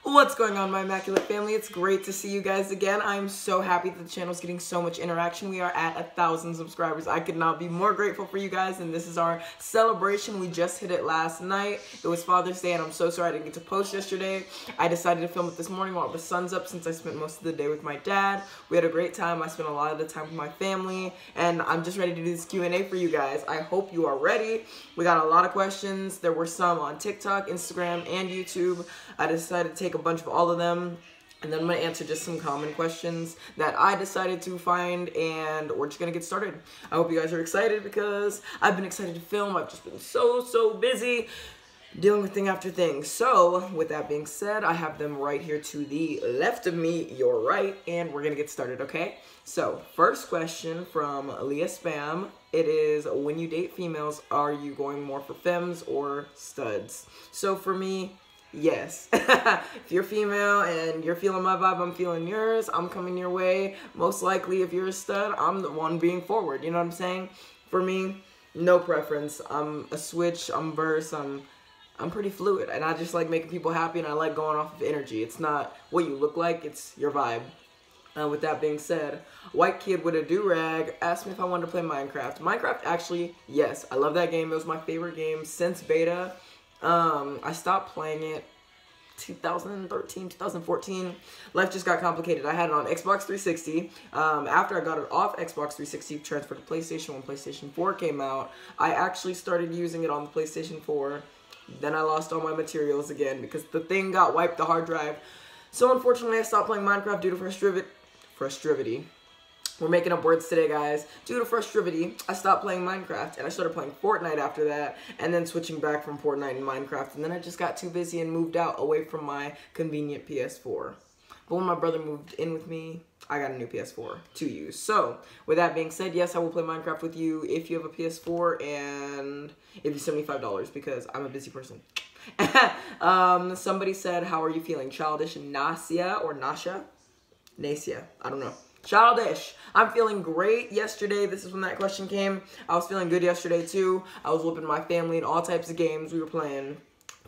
What's going on, my immaculate family? It's great to see you guys again. I'm so happy that the channel is getting so much interaction. We are at 1,000 subscribers. I could not be more grateful for you guys, and this is our celebration. We just hit it last night. It was Father's Day, and I'm so sorry I didn't get to post yesterday. I decided to film it this morning while the sun's up since I spent most of the day with my dad. We had a great time. I spent a lot of the time with my family, and I'm just ready to do this Q&A for you guys. I hope you are ready. We got a lot of questions. There were some on TikTok, Instagram, and YouTube. I decided to take a bunch of all of them, and then I'm going to answer just some common questions that I decided to find, and we're just going to get started. I hope you guys are excited because I've been excited to film. I've just been so busy dealing with thing after thing. So, with that being said, I have them right here to the left of me, your right, and we're going to get started, okay? So, first question from Leah Spam. It is, when you date females, are you going more for femmes or studs? So, for me, yes. If you're female and you're feeling my vibe, I'm feeling yours, I'm coming your way. Most likely, if you're a stud, I'm the one being forward. You know what I'm saying? For me, no preference. I'm a switch, I'm verse, I'm pretty fluid. And I just like making people happy, and I like going off of energy. It's not what you look like, it's your vibe. With that being said, white kid with a do-rag asked me if I wanted to play Minecraft. Minecraft, actually, yes. I love that game. It was my favorite game since beta. I stopped playing it 2013, 2014. Life just got complicated. I had it on Xbox 360. After I got it off Xbox 360, transferred to PlayStation when PlayStation 4 came out. I actually started using it on the PlayStation 4. Then I lost all my materials again because the thing got wiped, the hard drive. So unfortunately, I stopped playing Minecraft due to frustrativity. We're making up words today, guys. Due to frustrativity, I stopped playing Minecraft, and I started playing Fortnite after that, and then switching back from Fortnite and Minecraft, and then I just got too busy and moved out away from my convenient PS4. But when my brother moved in with me, I got a new PS4 to use. So, with that being said, yes, I will play Minecraft with you if you have a PS4, and if you $75, because I'm a busy person. Somebody said, how are you feeling? Childish Nasia or Nasha? Nasia, I don't know. Childish. I'm feeling great yesterday. This is when that question came. I was feeling good yesterday too. I was whooping my family in all types of games. We were playing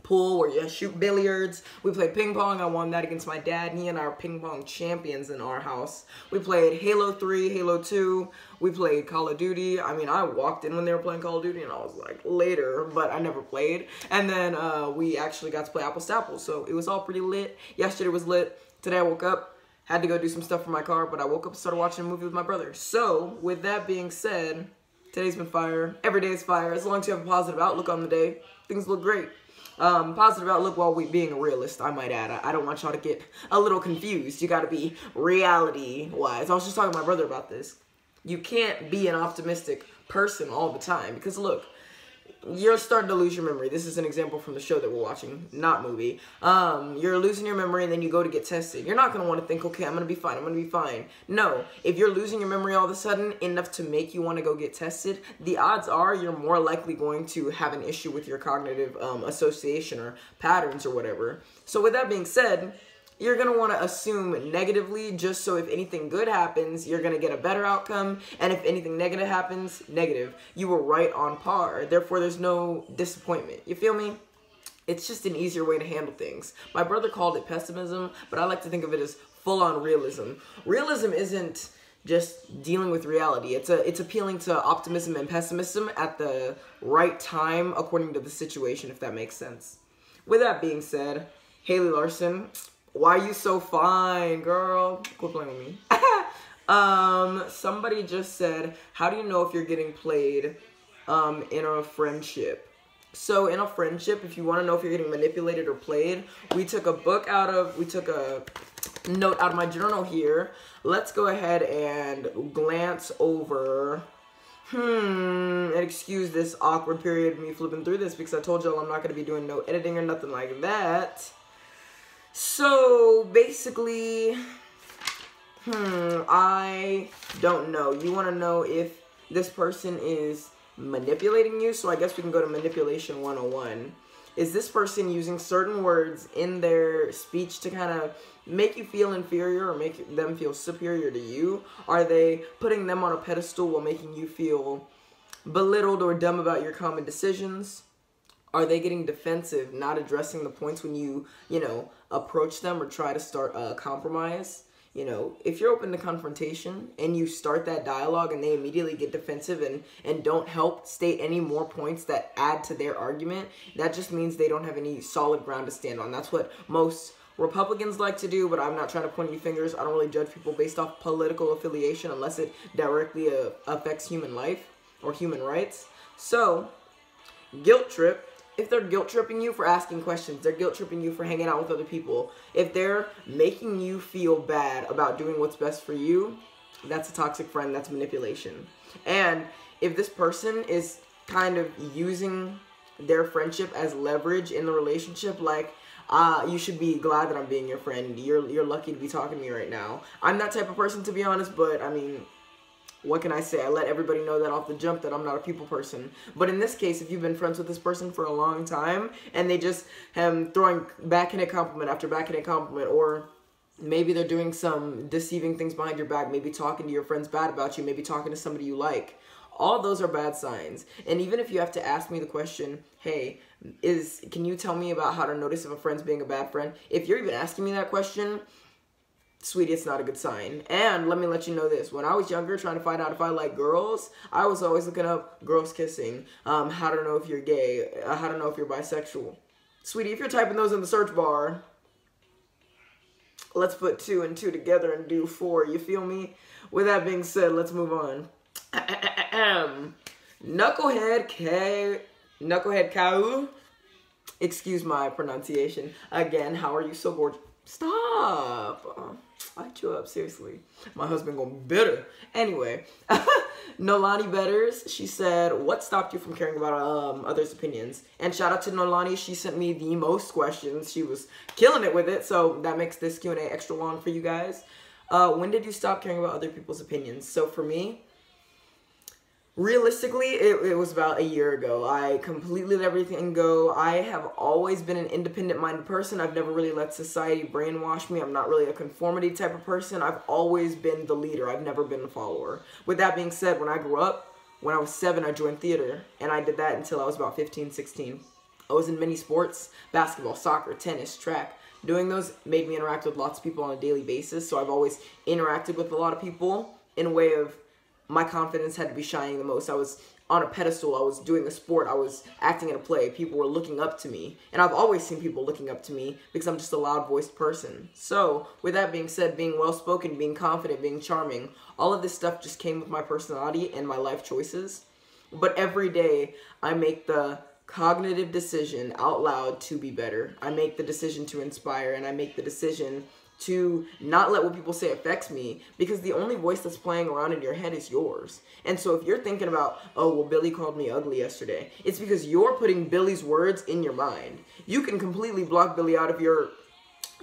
pool where you shoot billiards. We played ping pong. I won that against my dad. He and I are ping pong champions in our house. We played Halo 3, Halo 2. We played Call of Duty. I mean, I walked in when they were playing Call of Duty and I was like, later, but I never played. And then we actually got to play Apples to Apples. So it was all pretty lit. Yesterday was lit. Today I woke up. Had to go do some stuff for my car, but I woke up and started watching a movie with my brother. So, with that being said, today's been fire. Every day is fire. As long as you have a positive outlook on the day, things look great. Positive outlook while being a realist, I might add. I don't want y'all to get a little confused. You gotta be reality-wise. I was just talking to my brother about this. You can't be an optimistic person all the time, because look, you're starting to lose your memory. This is an example from the show that we're watching, not movie. You're losing your memory and then you go to get tested. You're not going to want to think, okay, I'm going to be fine, I'm going to be fine. No, if you're losing your memory all of a sudden enough to make you want to go get tested, the odds are you're more likely going to have an issue with your cognitive association or patterns or whatever. So with that being said, you're going to want to assume negatively just so if anything good happens, you're going to get a better outcome. And if anything negative happens, negative. You were right on par. Therefore, there's no disappointment. You feel me? It's just an easier way to handle things. My brother called it pessimism, but I like to think of it as full-on realism. Realism isn't just dealing with reality. It's appealing to optimism and pessimism at the right time according to the situation, if that makes sense. With that being said, Haley Larson, why are you so fine, girl? Quit playing with me. Somebody just said, how do you know if you're getting played in a friendship? So in a friendship, if you want to know if you're getting manipulated or played, we took a note out of my journal here. Let's go ahead and glance over. And excuse this awkward period of me flipping through this because I told y'all I'm not going to be doing no editing or nothing like that. So, basically, I don't know. You want to know if this person is manipulating you? So I guess we can go to Manipulation 101. Is this person using certain words in their speech to kind of make you feel inferior or make them feel superior to you? Are they putting them on a pedestal while making you feel belittled or dumb about your common decisions? Are they getting defensive, not addressing the points when you approach them or try to start a compromise, you know, if you're open to confrontation and you start that dialogue and they immediately get defensive and don't help state any more points that add to their argument, that just means they don't have any solid ground to stand on. That's what most Republicans like to do, but I'm not trying to point any fingers. I don't really judge people based off political affiliation unless it directly affects human life or human rights. So, guilt trip. If they're guilt tripping you for asking questions, they're guilt tripping you for hanging out with other people, if they're making you feel bad about doing what's best for you, that's a toxic friend, that's manipulation. And if this person is kind of using their friendship as leverage in the relationship, like, you should be glad that I'm being your friend, you're lucky to be talking to me right now. I'm that type of person, to be honest, but I mean, what can I say? I let everybody know that off the jump that I'm not a people person. But in this case, if you've been friends with this person for a long time and they just throwing backhanded compliment after backhanded compliment, or maybe they're doing some deceiving things behind your back, maybe talking to your friends bad about you, maybe talking to somebody you like, all those are bad signs. And even if you have to ask me the question, hey, can you tell me about how to notice if a friend's being a bad friend? If you're even asking me that question, sweetie, it's not a good sign. And let me let you know this. When I was younger, trying to find out if I like girls, I was always looking up girls kissing, how to know if you're gay, how to know if you're bisexual. Sweetie, if you're typing those in the search bar, let's put 2 and 2 together and do 4. You feel me? With that being said, let's move on. Knucklehead Cow. Excuse my pronunciation. Again, how are you so gorgeous? Stop. I chew up, seriously. My husband gonna be bitter. Anyway, Nolani Betters, she said, what stopped you from caring about others' opinions? And shout out to Nolani, she sent me the most questions. She was killing it with it, so that makes this Q&A extra long for you guys. When did you stop caring about other people's opinions? So for me, realistically, it was about a year ago. I completely let everything go. I have always been an independent-minded person. I've never really let society brainwash me. I'm not really a conformity type of person. I've always been the leader. I've never been the follower. With that being said, when I grew up, when I was 7, I joined theater, and I did that until I was about 15, 16. I was in many sports, basketball, soccer, tennis, track. Doing those made me interact with lots of people on a daily basis, so I've always interacted with a lot of people in a way of my confidence had to be shining the most. I was on a pedestal. I was doing a sport. I was acting in a play. People were looking up to me. And I've always seen people looking up to me because I'm just a loud-voiced person. So, with that being said, being well-spoken, being confident, being charming, all of this stuff just came with my personality and my life choices. But every day, I make the cognitive decision out loud to be better. I make the decision to inspire, and I make the decision to not let what people say affects me, because the only voice that's playing around in your head is yours. And so if you're thinking about, oh, well, Billy called me ugly yesterday, it's because you're putting Billy's words in your mind. You can completely block Billy out of your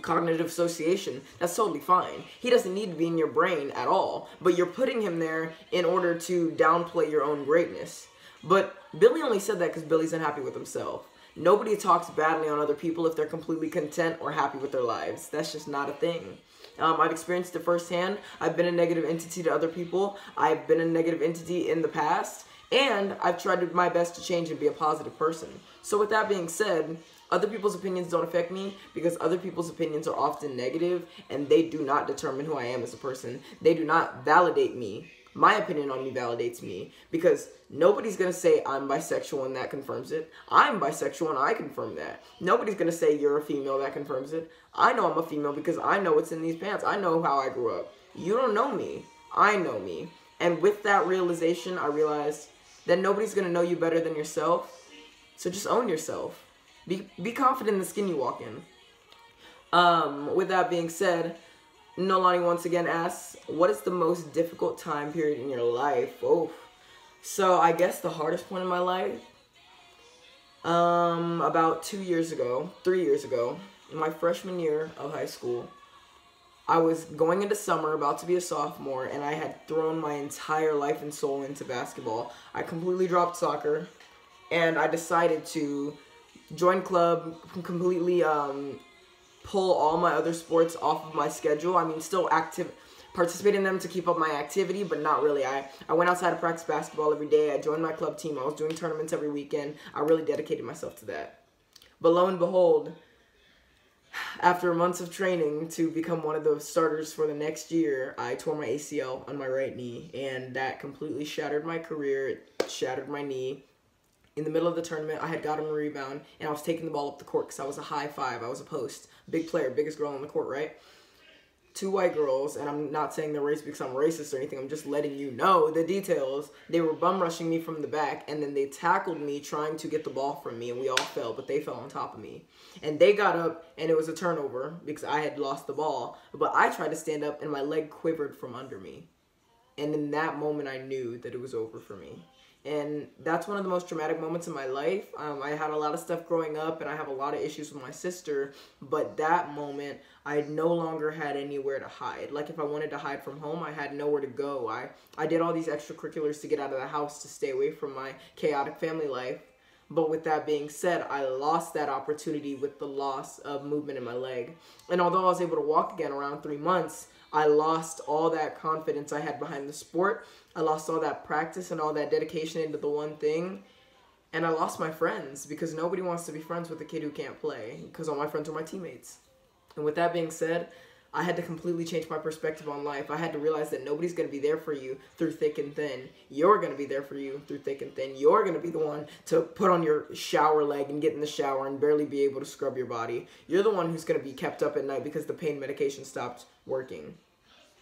cognitive association. That's totally fine. He doesn't need to be in your brain at all, but you're putting him there in order to downplay your own greatness. But Billy only said that because Billy's unhappy with himself. Nobody talks badly on other people if they're completely content or happy with their lives. That's just not a thing. I've experienced it firsthand. I've been a negative entity to other people. I've been a negative entity in the past. And I've tried my best to change and be a positive person. So with that being said, other people's opinions don't affect me because other people's opinions are often negative and they do not determine who I am as a person. They do not validate me. My opinion on me validates me because nobody's going to say I'm bisexual and that confirms it. I'm bisexual and I confirm that. Nobody's going to say you're a female, that confirms it. I know I'm a female because I know what's in these pants. I know how I grew up. You don't know me. I know me. And with that realization, I realized that nobody's going to know you better than yourself. So just own yourself. Be confident in the skin you walk in. With that being said, Nolani once again asks, what is the most difficult time period in your life? Oh, so I guess the hardest point in my life, about 3 years ago, my freshman year of high school, I was going into summer, about to be a sophomore, and I had thrown my entire life and soul into basketball. I completely dropped soccer, and I decided to join club, completely, pull all my other sports off of my schedule. I mean, still participate in them to keep up my activity, but not really. I went outside to practice basketball every day. I joined my club team. I was doing tournaments every weekend. I really dedicated myself to that. But lo and behold, After months of training to become one of the starters for the next year, I tore my ACL on my right knee, and that completely shattered my career. It shattered my knee. In the middle of the tournament, I had gotten a rebound, and I was taking the ball up the court because I was a high five. I was a post. Big player, biggest girl on the court, right? 2 white girls, and I'm not saying they're racist because I'm racist or anything. I'm just letting you know the details. They were bum rushing me from the back, and then they tackled me trying to get the ball from me, and we all fell, but they fell on top of me. And they got up, and it was a turnover because I had lost the ball. But I tried to stand up, and my leg quivered from under me. And in that moment, I knew that it was over for me. And that's one of the most traumatic moments in my life. I had a lot of stuff growing up, and I have a lot of issues with my sister. But that moment, I no longer had anywhere to hide. Like, if I wanted to hide from home, I had nowhere to go. I did all these extracurriculars to get out of the house to stay away from my chaotic family life. But with that being said, I lost that opportunity with the loss of movement in my leg. And although I was able to walk again around 3 months, I lost all that confidence I had behind the sport. I lost all that practice and all that dedication into the one thing. And I lost my friends because nobody wants to be friends with a kid who can't play because all my friends are my teammates. And with that being said, I had to completely change my perspective on life. I had to realize that nobody's going to be there for you through thick and thin. You're going to be there for you through thick and thin. You're going to be the one to put on your shower leg and get in the shower and barely be able to scrub your body. You're the one who's going to be kept up at night because the pain medication stopped working.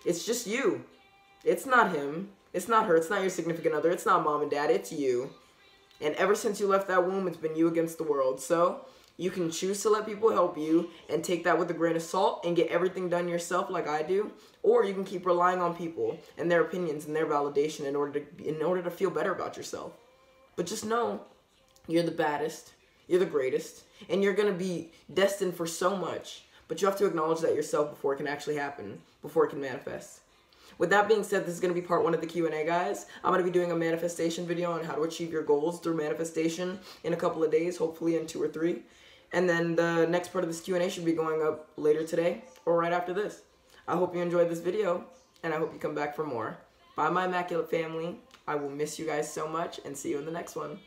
It's just you. It's not him. It's not her. It's not your significant other. It's not mom and dad. It's you. And ever since you left that womb, it's been you against the world. So you can choose to let people help you and take that with a grain of salt and get everything done yourself like I do. Or you can keep relying on people and their opinions and their validation in order to feel better about yourself. But just know you're the baddest. You're the greatest. And you're going to be destined for so much. But you have to acknowledge that yourself before it can actually happen, before it can manifest. With that being said, this is going to be part 1 of the Q&A, guys. I'm going to be doing a manifestation video on how to achieve your goals through manifestation in a couple of days, hopefully in 2 or 3. And then the next part of this Q&A should be going up later today or right after this. I hope you enjoyed this video, and I hope you come back for more. Bye, my immaculate family. I will miss you guys so much, and see you in the next one.